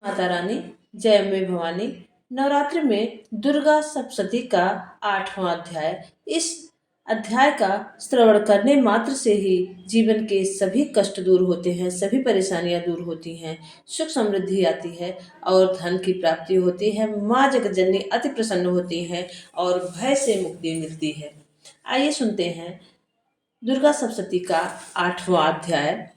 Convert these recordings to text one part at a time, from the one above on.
माता रानी, जय अम्बे भवानी। नवरात्र में दुर्गा सप्तशती का 8वां अध्याय। इस अध्याय का श्रवण करने मात्र से ही जीवन के सभी कष्ट दूर होते हैं, सभी परेशानियां दूर होती हैं, सुख समृद्धि आती है और धन की प्राप्ति होती है। माँ जगतजननी अति प्रसन्न होती हैं और भय से मुक्ति मिलती है। आइए सुनते हैं दुर्गा सप्तशती का 8वां अध्याय।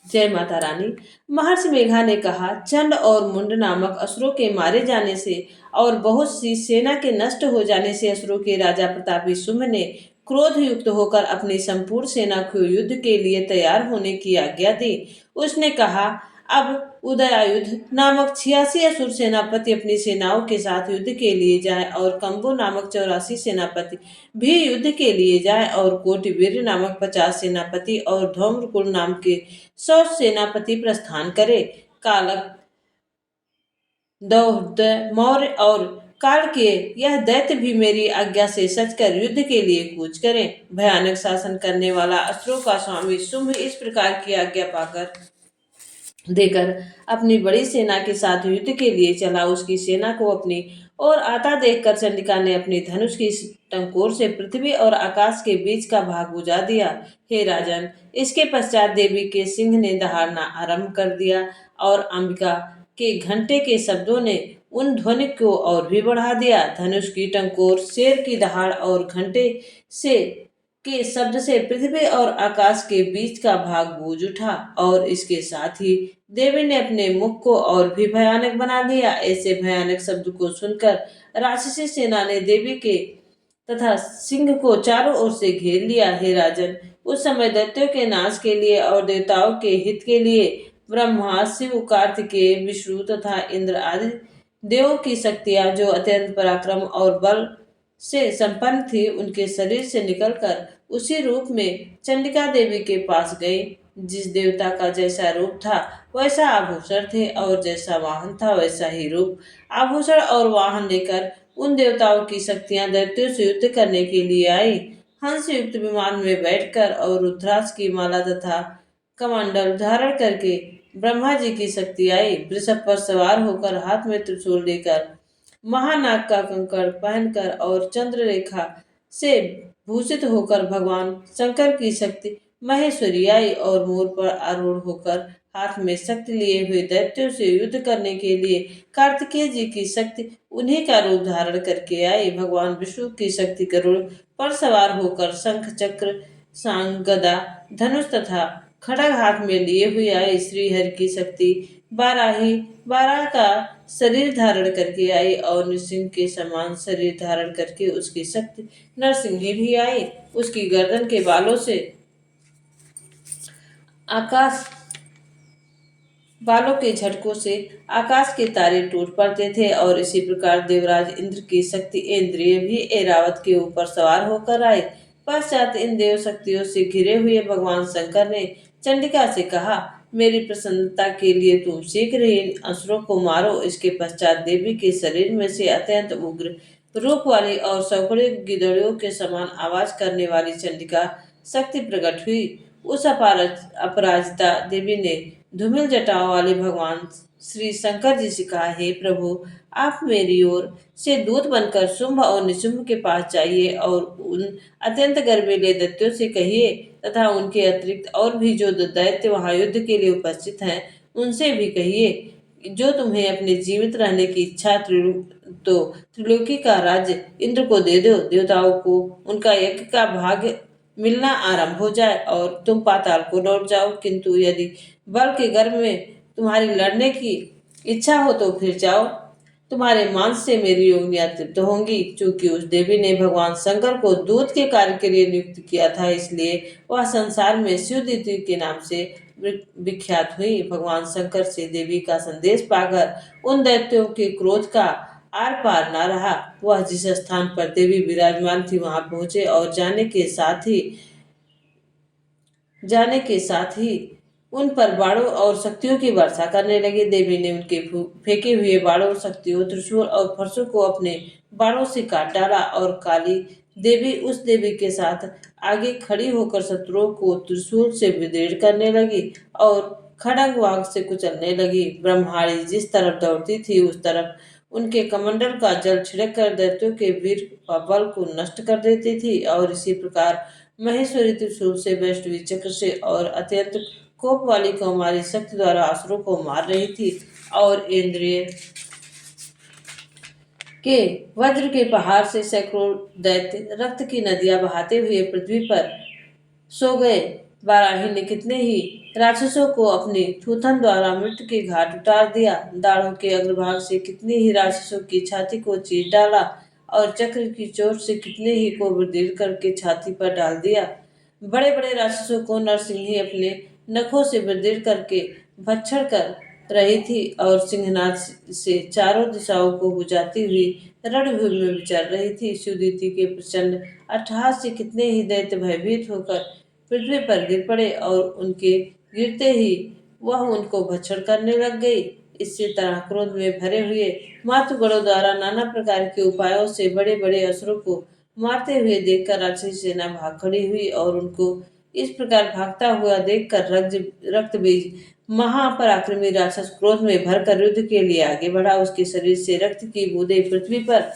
जय माता रानी। महर्षि मेघा ने कहा, चंड और मुंड नामक असुरों के मारे जाने से और बहुत सी सेना के नष्ट हो जाने से असुरों के राजा प्रतापी शुंभ ने क्रोध युक्त होकर अपनी संपूर्ण सेना को युद्ध के लिए तैयार होने की आज्ञा दी। उसने कहा, अब उदयायुध नामक 86 असुर सेनापति अपनी सेनाओं के साथ युद्ध के लिए जाए और कंबो नामक 84 सेनापति भी युद्ध के लिए जाए और कोटिवीर नामक 50 सेनापति और धौम्रकुल नाम के 100 सेनापति प्रस्थान करे। कालक, दौड़, मौर्य और काल के यह दैत्य भी मेरी आज्ञा से सचकर युद्ध के लिए कूच करें। भयानक शासन करने वाला असुरों का स्वामी शुंभ इस प्रकार की आज्ञा पाकर देकर अपनी बड़ी सेना के साथ युद्ध के लिए चला। उसकी सेना को अपनी ओर आता देखकर चंडिका ने अपनी धनुष की टंकोर से पृथ्वी और आकाश के बीच का भाग बुझा दिया। हे राजन, इसके पश्चात देवी के सिंह ने दहाड़ना आरंभ कर दिया और अंबिका के घंटे के शब्दों ने उन ध्वनि को और भी बढ़ा दिया। धनुष की टंकोर, शेर की दहाड़ और घंटे से के शब्द से पृथ्वी और आकाश के बीच का भाग गूंज उठा और इसके साथ ही देवी ने अपने मुख को और भी भयानक बना दिया। ऐसे भयानक शब्द को सुनकर राक्षसी सेना ने देवी के तथा सिंह को चारों ओर से घेर लिया। हे राजन, उस समय दैत्यों के नाश के लिए और देवताओं के हित के लिए ब्रह्मा, शिव, कार्तिकेय, विष्णु तथा इंद्र आदि देवों की शक्तियां जो अत्यंत पराक्रम और बल से संपन्न थी, उनके शरीर से निकलकर उसी रूप में चंडिका देवी के पास गई। जिस देवता का जैसा रूप था वैसा आभूषण थे और जैसा वाहन था वैसा ही रूप, आभूषण और वाहन लेकर उन देवताओं की शक्तियां दैत्यों से युद्ध करने के लिए आई। हंस युक्त विमान में बैठकर और रुद्राक्ष की माला तथा कमंडल धारण करके ब्रह्मा जी की शक्ति आई। वृषभ पर सवार होकर हाथ में त्रिशूल लेकर महानाग का कंकड़ पहनकर और चंद्र रेखा से भूषित होकर भगवान शंकर की शक्ति महेश्वरी आई और मोर पर आरूढ़ होकर हाथ में शक्ति लिए हुए दैत्यों से युद्ध करने के लिए कार्तिकेय जी की शक्ति उन्हीं का रूप धारण करके आई। भगवान विष्णु की शक्ति गरुड़ पर सवार होकर शंख, चक्र, सांग, गदा, धनुष तथा खड़ग हाथ में लिए हुए आई। श्री हरि की शक्ति बाराही बारह का शरीर धारण करके आई और नृसिंह के समान शरीर धारण करके उसकी शक्ति नरसिंही भी आई। उसकी गर्दन के बालों से आकाश बालों के झटकों से आकाश के तारे टूट पड़ते थे और इसी प्रकार देवराज इंद्र की शक्ति इंद्रिय भी ऐरावत के ऊपर सवार होकर आए। पश्चात इन देव शक्तियों से घिरे हुए भगवान शंकर ने चंडिका से कहा, मेरी प्रसन्नता के लिए तुम शीघ्र ही इन असुरों को मारो। इसके पश्चात देवी के शरीर में से अत्यंत उग्र रूप वाली और सौकड़े गिदड़ियों के समान आवाज करने वाली चंडिका शक्ति प्रकट हुई। उस अपराजिता देवी ने धूमिल जटाओं वाले भगवान श्री शंकर जी से कहा, हे प्रभु, आप मेरी ओर से दूत बनकर शुंभ और निशुंभ के पास जाइए और उन अत्यंत गर्वीले दैत्यों से कहिए तथा उनके अतिरिक्त और भी जो दैत्य वहां युद्ध के लिए उपस्थित हैं उनसे भी कहिए, जो तुम्हें अपने जीवित रहने की इच्छा तो त्रिलोकी का राज्य इंद्र को दे दो। देवताओं को उनका यज्ञ का भाग मिलना आरंभ हो जाए और तुम पाताल को लौट जाओ। किंतु यदि बल के गर्भ में तुम्हारी लड़ने की इच्छा हो तो फिर जाओ, तुम्हारे मांस से मेरी योनियां तृप्त होंगी। चूंकि उस देवी ने भगवान शंकर को दूत के कार्य के लिए नियुक्त किया था, इसलिए वह संसार में शिवदीति के नाम से विख्यात हुई। भगवान शंकर से देवी का संदेश पाकर उन दैत्यों के क्रोध का आर पार न रहा। वह जिस स्थान पर देवी विराजमान थी वहां पहुंचे और जाने के साथ ही उन पर बाणों और शक्तियों की वर्षा करने लगे। देवी ने उनके फेंके हुए बाणों, शक्तियों, त्रिशूल और फरसों को अपने बाणों से काट डाला और काली देवी उस देवी के साथ आगे खड़ी होकर शत्रुओं को त्रिशूल से विदीर्ण करने लगी और खड़ग वाग से कुचलने लगी। ब्रह्माणी जिस तरफ दौड़ती थी उस तरफ उनके कमंडल का जल छिड़क कर दैत्यों के वीर बल को नष्ट कर देती थी। और इसी प्रकार महेश्वरी त्रिशूल से, वैष्णवी चक्र से और अत्यंत कोप वाली कौमारी शक्ति द्वारा असुरों को मार रही थी। और इंद्रिय के वज्र के पहाड़ से सैकड़ों दैत्य रक्त की नदियां बहाते हुए पृथ्वी पर सो गए। वाराही ने कितने ही राक्षसों को अपनी थूथन द्वारा मृत्यु के घाट उतार दिया। दाढ़ों के अग्रभाग से कितने ही राक्षसों की छाती को चीर डाला और चक्र की चोट से कितने ही को बर्दीर करके छाती पर डाल दिया। बड़े बड़े राक्षसों को नरसिंही अपने नखों से बर्दीर करके भक्षण कर रही थी और सिंहनाद से चारों दिशाओं को बुझाती हुई रणभूमि में विचर रही थी। सुदीति के प्रचंड अट्टहास से कितने ही दैत्य भयभीत होकर पृथ्वी पर गिर पड़े और उनके गिरते ही वह उनको भक्षण करने लग गई। इसी तरह क्रोध में भरे हुए मातुगणों द्वारा नाना प्रकार के उपायों से बड़े बड़े असुरों को मारते हुए देखकर राक्षसी सेना भाग खड़ी हुई। और उनको इस प्रकार भागता हुआ देखकर रक्त बीज महापराक्रमी राक्षस क्रोध में भरकर युद्ध के लिए आगे बढ़ा। उसके शरीर से रक्त की बूंदें पृथ्वी पर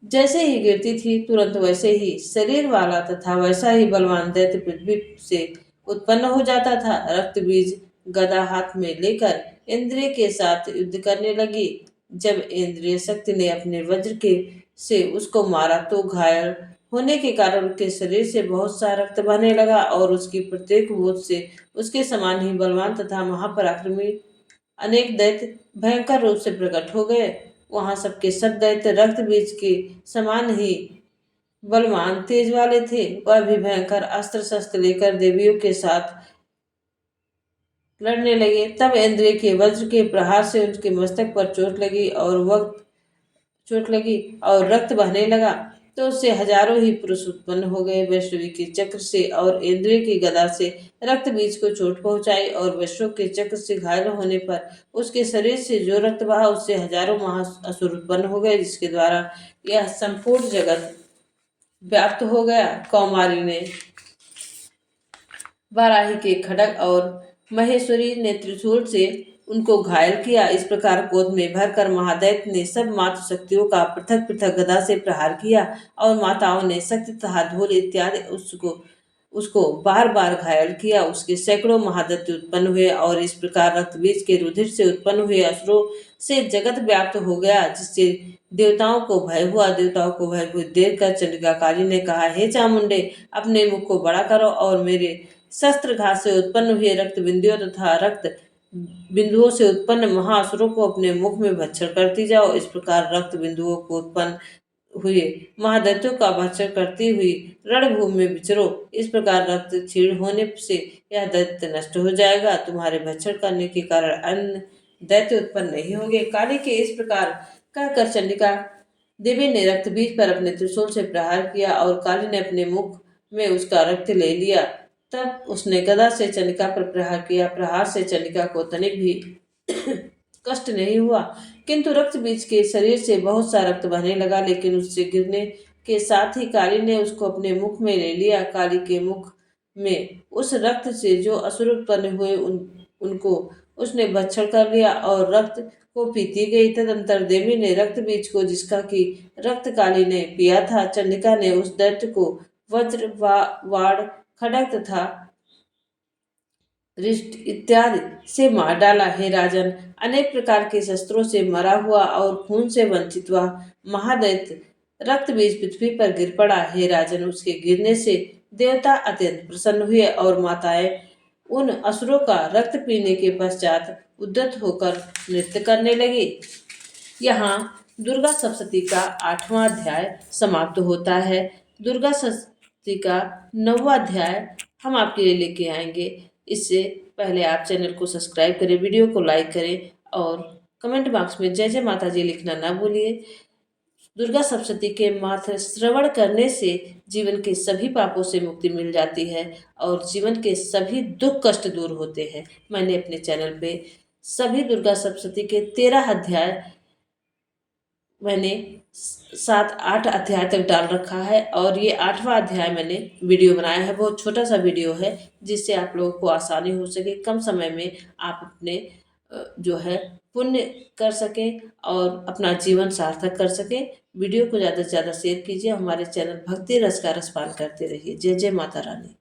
जैसे ही गिरती थी तुरंत वैसे ही शरीर वाला तथा वैसा ही बलवान दैत्य पृथ्वी से उत्पन्न हो जाता था। रक्त बीज गदा हाथ में लेकर इंद्रिय के साथ युद्ध करने लगी। जब इंद्रिय शक्ति ने अपने वज्र के से उसको मारा तो घायल होने के कारण उसके शरीर से बहुत सा रक्त बहने लगा और उसकी प्रत्येक बूंद से उसके समान ही बलवान तथा महापराक्रमी अनेक दैत्य भयंकर रूप से प्रकट हो गए। वहां सबके सब दैत्य रक्त बीज के समान ही बलवान तेज वाले थे। वह भी भयंकर अस्त्र शस्त्र लेकर देवियों के साथ लड़ने लगे। तब इंद्रिय के वज्र के प्रहार से उनके मस्तक पर चोट लगी और रक्त बहने लगा तो उससे हजारों ही पुरुष उत्पन्न हो गए। वैष्णवी के चक्र से और इंद्रिय की गदा से रक्त बीज को चोट पहुंचाई और वैष्णव के चक्र से घायल होने पर उसके शरीर से जो रक्त बहा उससे हजारों महाअसुर उत्पन्न हो गए, जिसके द्वारा यह संपूर्ण जगत व्याप्त हो गया। कौमारी ने वाराही के खड्ग और महेश्वरी ने त्रिशूल से उनको घायल किया। इस प्रकार क्रोध में भरकर महादैत्य ने सब मातृ शक्तियों का पृथक पृथक गदा से प्रहार किया और माताओं ने शक्ति तथा धूल इत्यादि उसको बार बार घायल किया। उसके सैकड़ों महादैत्य उत्पन्न हुए और इस प्रकार रक्त बीज के रुधिर से उत्पन्न हुए असुरों से जगत व्याप्त हो गया, जिससे देवताओं को भय हुआ। देवताओं को भयभीत देखकर चंडिका काली ने कहा, हे चामुंडे, अपने मुख को बड़ा करो और मेरे शस्त्र घात से उत्पन्न हुए रक्त बिंदुओं तथा रक्त बिंदुओं से उत्पन्न महाअसुरों को अपने मुख में भक्षण करती जाओ। इस प्रकार रक्त बिंदुओं को उत्पन्न हुए महादैत्यों का भक्षण करती हुई रणभूमि में विचरो। इस प्रकार रक्त क्षीण होने से यह दैत्य नष्ट हो जाएगा। तुम्हारे भक्षण करने के कारण अन्य दैत्य उत्पन्न नहीं होंगे। काली के इस प्रकार कहकर चंडिका देवी ने रक्त बीज पर अपने त्रिशूल से प्रहार किया और काली ने अपने मुख में उसका रक्त ले लिया। तब उसने गदा से चंडिका पर प्रहार किया। प्रहार से चंडिका को तनिक भी कष्ट नहीं हुआ, किंतु रक्त बीज के शरीर से बहुत सा रक्त बहने लगा, लेकिन उससे गिरने के साथ ही काली ने उसको अपने मुख में ले लिया। काली के मुख में उस रक्त से जो असुर उत्पन्न हुए उनको उसने भक्षण कर लिया और रक्त को पीती गई। तदंतर देवी ने रक्त बीज को, जिसका की रक्त काली ने पिया था, चंडिका ने उस दैत्य को वज्र वाड़ खड्ग तथा रिष्ट इत्यादि से मार डाला। हे राजन, अनेक प्रकार के शस्त्रों से मरा हुआ और खून से वंचित वह महादैत्य रक्त बीज पृथ्वी पर गिर पड़ा। हे राजन, उसके गिरने से देवता अत्यंत प्रसन्न हुए और माताएं उन असुरों का रक्त पीने के पश्चात उद्यत होकर नृत्य करने लगी। यहाँ दुर्गा सप्तशती का 8वां अध्याय समाप्त होता है। दुर्गा सप्तशती का 9वां अध्याय हम आपके लिए लेके आएंगे। इससे पहले आप चैनल को सब्सक्राइब करें, वीडियो को लाइक करें और कमेंट बॉक्स में जय जय माता जी लिखना ना भूलिए। दुर्गा सप्तशती के मात्र श्रवण करने से जीवन के सभी पापों से मुक्ति मिल जाती है और जीवन के सभी दुख कष्ट दूर होते हैं। मैंने अपने चैनल पे सभी दुर्गा सप्तशती के 13 अध्याय मैंने 7-8 अध्याय तक डाल रखा है, और ये 8वां अध्याय मैंने वीडियो बनाया है। बहुत छोटा सा वीडियो है, जिससे आप लोगों को आसानी हो सके, कम समय में आप अपने जो है पुण्य कर सकें और अपना जीवन सार्थक कर सकें। वीडियो को ज़्यादा से ज़्यादा शेयर कीजिए। हमारे चैनल भक्ति रस का रसपान करते रहिए। जय जय माता रानी।